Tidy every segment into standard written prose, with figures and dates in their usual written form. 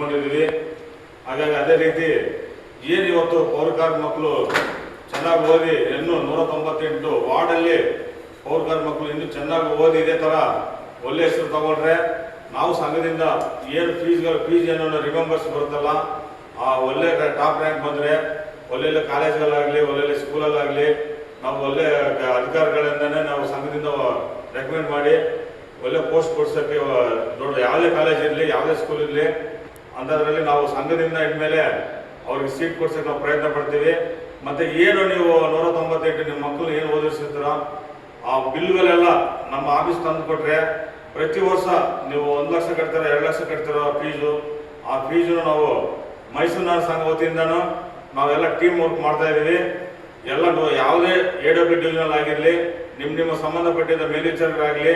ಇಟ್ಕೊಂಡಿದ್ದೀವಿ. ಹಾಗಾಗಿ ಅದೇ ರೀತಿ ಏನು ಇವತ್ತು ಪೌರಕಾರ್ಮಿಕ ಮಕ್ಕಳು ಚೆನ್ನಾಗಿ ಓದಿ ಇನ್ನೂ 198 ವಾರ್ಡಲ್ಲಿ ಪೌರಕಾರ್ಮಿಕ ಮಕ್ಕಳು ಇನ್ನೂ ಚೆನ್ನಾಗಿ ಓದಿ ಇದೇ ಥರ ಒಳ್ಳೆ ಹೆಸರು ತಗೊಂಡ್ರೆ ನಾವು ಸಂಘದಿಂದ ಏನು ಫೀಸ್ ಏನೋ ರಿಮೆಂಬರ್ಸ್ ಬರುತ್ತಲ್ಲ, ಆ ಒಳ್ಳೆ ಟಾಪ್ ರ್ಯಾಂಕ್ ಬಂದರೆ ಒಳ್ಳೊಳ್ಳೆ ಕಾಲೇಜ್ಗಳಾಗಲಿ ಒಳ್ಳೊಳ್ಳೆ ಸ್ಕೂಲಲ್ಲಾಗಲಿ ನಾವು ಒಳ್ಳೆ ಅಧಿಕಾರಿಗಳಿಂದನೇ ನಾವು ಸಂಘದಿಂದ ರೆಕಮೆಂಡ್ ಮಾಡಿ ಒಳ್ಳೆ ಪೋಸ್ಟ್ ಕೊಡ್ಸೋಕ್ಕೆ ದೊಡ್ಡ ಯಾವುದೇ ಕಾಲೇಜ್ ಇರಲಿ ಯಾವುದೇ ಸ್ಕೂಲ್ ಇರಲಿ ಅಂಥದ್ರಲ್ಲಿ ನಾವು ಸಂಘದಿಂದ ಇದ್ಮೇಲೆ ಅವ್ರಿಗೆ ಸೀಟ್ ಕೊಡ್ಸೋಕೆ ನಾವು ಪ್ರಯತ್ನ ಪಡ್ತೀವಿ. ಮತ್ತು ಏನು ನೀವು 198 ನಿಮ್ಮ ಮಕ್ಕಳು ಏನು ಓದಿಸಿರ್ತೀರೋ ಆ ಬಿಲ್ಗಳೆಲ್ಲ ನಮ್ಮ ಆಫೀಸ್ ತಂದು ಕೊಟ್ಟರೆ ಪ್ರತಿ ವರ್ಷ ನೀವು 1 ಲಕ್ಷ ಕಟ್ತೀರೋ 2 ಲಕ್ಷ ಕಟ್ತಿರೋ ಫೀಸು, ಆ ಫೀಸನ್ನು ನಾವು ಮೈಸೂರು ನಾಡು ಸಂಘ ವತಿಯಿಂದನೂ ನಾವೆಲ್ಲ ಟೀಮ್ ವರ್ಕ್ ಮಾಡ್ತಾ ಇದ್ದೀವಿ. ಎಲ್ಲ ಯಾವುದೇ AW ಡಿವಿಷನಲ್ ಆಗಿರಲಿ, ನಿಮ್ಮ ಸಂಬಂಧಪಟ್ಟಿದ್ದ ಮೇಲ್ವಿಚಾರಕರಾಗಲಿ,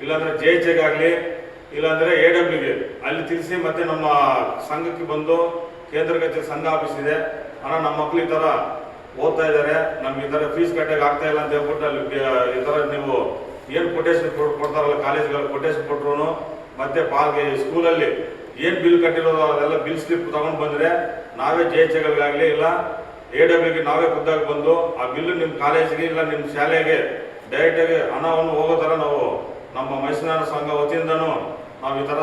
ಇಲ್ಲಾಂದರೆ JHಗಾಗಲಿ, ಇಲ್ಲಾಂದರೆ AWಗೆ ಅಲ್ಲಿ ತಿಳಿಸಿ ಮತ್ತೆ ನಮ್ಮ ಸಂಘಕ್ಕೆ ಬಂದು ಕೇಂದ್ರ ಕಚೇರಿ ಸಂಘ ಆಫೀಸ್ ಇದೆ, ನಮ್ಮ ಮಕ್ಕಳು ಈ ಥರ ಓದ್ತಾ ಇದ್ದಾರೆ, ನಮ್ಗೆ ಈ ಥರ ಫೀಸ್ ಕಟ್ಟಕ್ಕೆ ಆಗ್ತಾ ಇಲ್ಲ ಅಂತ ಹೇಳ್ಬಿಟ್ಟು ಅಲ್ಲಿ ಈ ಥರ ನೀವು ಏನು ಕೊಟೇಶನ್ ಕೊಡ್ತಾರಲ್ಲ ಕಾಲೇಜ್ಗಳು ಕೊಟೇಶನ್ ಕೊಟ್ಟರು ಮತ್ತೆ ಸ್ಕೂಲಲ್ಲಿ ಏನು ಬಿಲ್ ಕಟ್ಟಿರೋದು ಅದೆಲ್ಲ ಬಿಲ್ ಸ್ಲಿಪ್ ತಗೊಂಡು ಬಂದರೆ ನಾವೇ JHಗಳಿಗಾಗಲಿ ಇಲ್ಲ AWಗೆ ನಾವೇ ಖುದ್ದಾಗಿ ಬಂದು ಆ ಬಿಲ್ಲು ನಿಮ್ಮ ಕಾಲೇಜಿಗೆ ಇಲ್ಲ ನಿಮ್ಮ ಶಾಲೆಗೆ ಡೈರೆಕ್ಟಾಗಿ ಹಣವನ್ನು ಹೋಗೋ ಥರ ನಾವು ನಮ್ಮ ಮೈಸೂರು ಸಂಘ ವತಿಯಿಂದನೂ ನಾವು ಈ ಥರ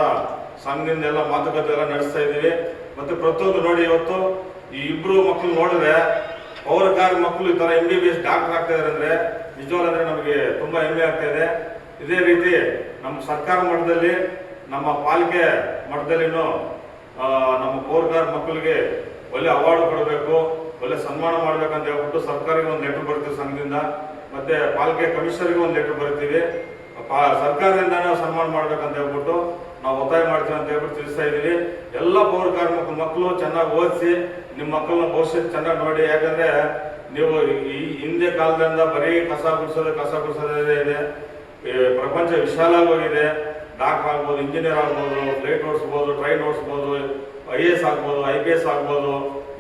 ಸಂಘದಿಂದ ಎಲ್ಲ ಮಾತುಕತೆ ಎಲ್ಲ ನಡೆಸ್ತಾ ಇದ್ದೀವಿ. ಮತ್ತು ಪ್ರತಿಯೊಂದು ನೋಡಿ ಇವತ್ತು ಈ ಇಬ್ಬರು ಮಕ್ಕಳು ನೋಡಿದ್ರೆ ಪೌರಕಾರ್ಮಿಕ ಮಕ್ಕಳು ಈ ಥರ MBBS ಡಾಕ್ಟರ್ ಆಗ್ತಾ ಇದ್ದಾರೆ ಅಂದರೆ ನಿಜವಾಗ್ಲಂದರೆ ನಮಗೆ ತುಂಬ ಹೆಮ್ಮೆ ಆಗ್ತಾ ಇದೆ. ಇದೇ ರೀತಿ ನಮ್ಮ ಸರ್ಕಾರ ಮಟ್ಟದಲ್ಲಿ ನಮ್ಮ ಪಾಲಿಕೆ ಮಟ್ಟದಲ್ಲಿನೂ ನಮ್ಮ ಪೌರಕಾರ್ಮಿಕ ಮಕ್ಕಳಿಗೆ ಒಳ್ಳೆ ಅವಾರ್ಡ್ ಕೊಡಬೇಕು, ಒಳ್ಳೆ ಸನ್ಮಾನ ಮಾಡಬೇಕಂತ ಹೇಳ್ಬಿಟ್ಟು ಸರ್ಕಾರಕ್ಕೆ ಒಂದು ಲೆಟರ್ ಬರ್ತೀವಿ ಸಂಘದಿಂದ, ಮತ್ತು ಪಾಲಿಕೆ ಕಮಿಷನರ್ಗೆ ಒಂದು ಲೆಟರ್ ಬರೀತೀವಿ. ಸರ್ಕಾರದಿಂದ ಸನ್ಮಾನ ಮಾಡ್ಬೇಕಂತ ಹೇಳ್ಬಿಟ್ಟು ನಾವು ಒತ್ತಾಯ ಮಾಡ್ತೀವಿ ಅಂತ ಹೇಳ್ಬಿಟ್ಟು ತಿಳಿಸ್ತಾ ಇದ್ದೀವಿ. ಎಲ್ಲ ಪೌರಕಾರ್ಮಿಕ ಮಕ್ಕಳು ಚೆನ್ನಾಗಿ ಓದಿಸಿ ನಿಮ್ಮ ಮಕ್ಕಳನ್ನ ಭವಿಷ್ಯಕ್ಕೆ ಚೆನ್ನಾಗಿ ನೋಡಿ. ಯಾಕಂದರೆ ನೀವು ಈ ಹಿಂದೆ ಕಾಲದಿಂದ ಬರೀ ಕಸ ಗುಡಿಸೋದೇ ಇದೆ. ಪ್ರಪಂಚ ವಿಶಾಲವಾಗಿ ಹೋಗಿದೆ. ಡಾಕ್ಟರ್ ಆಗ್ಬೋದು, ಇಂಜಿನಿಯರ್ ಆಗ್ಬೋದು, ಫ್ಲೈಟ್ ಓಡಿಸ್ಬೋದು, ಟ್ರೈನ್ ಓಡಿಸ್ಬೋದು, IAS ಆಗ್ಬೋದು, IPS ಆಗ್ಬೋದು,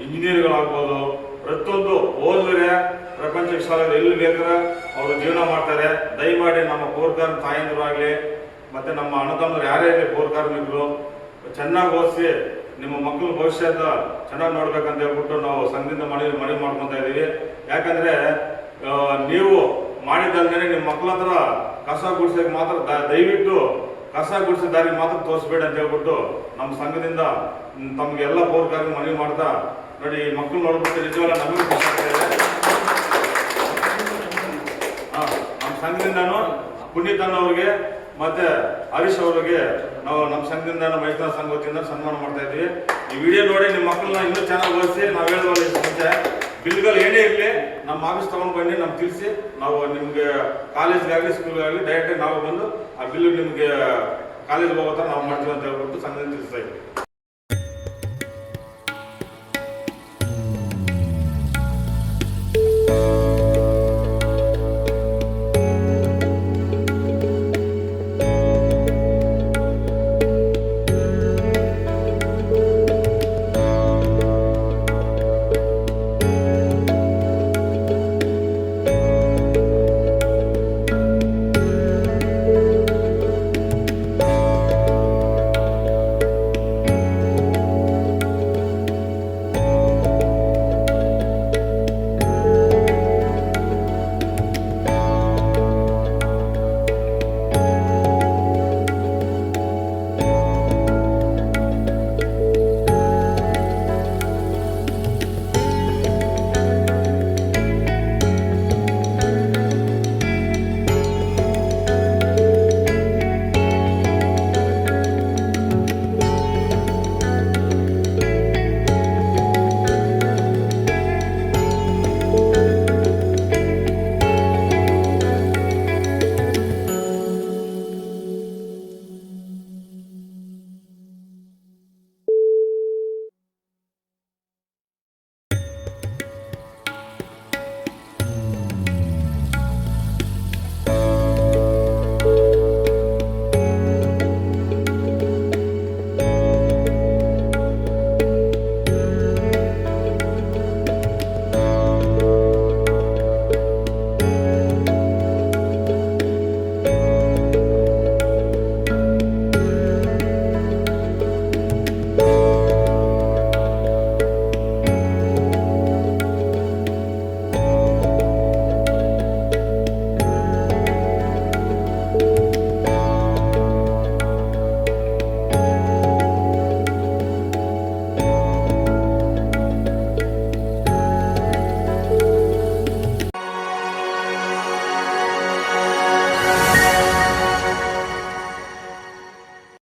ಇಂಜಿನಿಯರ್ಗಳಾಗ್ಬೋದು. ಪ್ರತಿಯೊಂದು ಓದಿದ್ರೆ ಪ್ರಪಂಚ ವಿಶಾಲ ಎಲ್ಲಿ ಬೇಕಾದ್ರೆ ಅವರು ಜೀವನ ಮಾಡ್ತಾರೆ. ದಯಮಾಡಿ ನಮ್ಮ ಪೌರಕಾರ್ಮಿಕ ತಾಯಂದಿರು ಆಗಲಿ ಮತ್ತು ನಮ್ಮ ಅಣ್ಣತಮ್ಮರು ಯಾರೇ ಇರಲಿ ಪೌರಕಾರ್ಮಿಕರು ಚೆನ್ನಾಗಿ ಓದಿಸಿ ನಿಮ್ಮ ಮಕ್ಕಳ ಭವಿಷ್ಯದ ಚೆನ್ನಾಗಿ ನೋಡ್ಬೇಕಂತ ಹೇಳ್ಬಿಟ್ಟು ನಾವು ಸಂಘದಿಂದ ಮನವಿ ಮಾಡ್ಕೊತಾ ಇದ್ದೀವಿ. ಯಾಕಂದರೆ ನೀವು ಮಾಡಿದ್ದಲ್ದೇ ನಿಮ್ಮ ಮಕ್ಕಳ ಹತ್ರ ಕಸ ಗುಡಿಸೋಕೆ ಮಾತ್ರ ದಯವಿಟ್ಟು ಕಸ ಗುಡಿಸೋ ದಾರಿ ಮಾತ್ರ ತೋರಿಸ್ಬೇಡಿ ಅಂತ ಹೇಳ್ಬಿಟ್ಟು ನಮ್ಮ ಸಂಘದಿಂದ ತಮಗೆ ಎಲ್ಲ ಪೌರಕಾರ್ಮಿಕ ಮನವಿ ಮಾಡ್ತಾ ನೋಡಿ ಈ ಮಕ್ಕಳು ನೋಡ್ಬಿಟ್ಟು ನಿಜವಲ್ಲ ನಮಗೂ ಖುಷಿ ಆಗ್ತಾ ಇದೆ. ನಮ್ಮ ಸಂಘದಿಂದನೂ ಪುನೀತನ್ ಅವ್ರಿಗೆ ಮತ್ತೆ ಹರೀಶ್ ಅವರಿಗೆ ನಾವು ನಮ್ಮ ಸಂಘದಿಂದ ಮೈಸೂರು ಸಂಘ ವತಿಯಿಂದ ಸನ್ಮಾನ ಮಾಡ್ತಾ ಇದ್ದೀವಿ. ಈ ವಿಡಿಯೋ ನೋಡಿ ನಿಮ್ಮ ಮಕ್ಕಳನ್ನ ಇನ್ನೂ ಚೆನ್ನಾಗಿ ಓದಿಸಿ ನಾವು ಹೇಳಿದ್ವಲ್ಲ ಮುಂಚೆ ಬಿಲ್ಗಳು ಏನೇ ಇರಲಿ ನಮ್ಮ ಆಫೀಸ್ ತೊಗೊಂಡು ಬನ್ನಿ, ನಮ್ಗೆ ತಿಳಿಸಿ ನಾವು ನಿಮಗೆ ಕಾಲೇಜ್ಗಾಗಲಿ ಸ್ಕೂಲ್ಗಾಗಲಿ ಡೈರೆಕ್ಟಾಗಿ ನಾವು ಬಂದು ಆ ಬಿಲ್ಲು ನಿಮಗೆ ಕಾಲೇಜ್ಗೆ ಹೋಗೋ ಥರ ನಾವು ಮಾಡ್ತೀವಿ ಅಂತ ಹೇಳ್ಬಿಟ್ಟು ಸಂಘದಿಂದ ತಿಳಿಸ್ತಾ ಇದ್ದೀವಿ.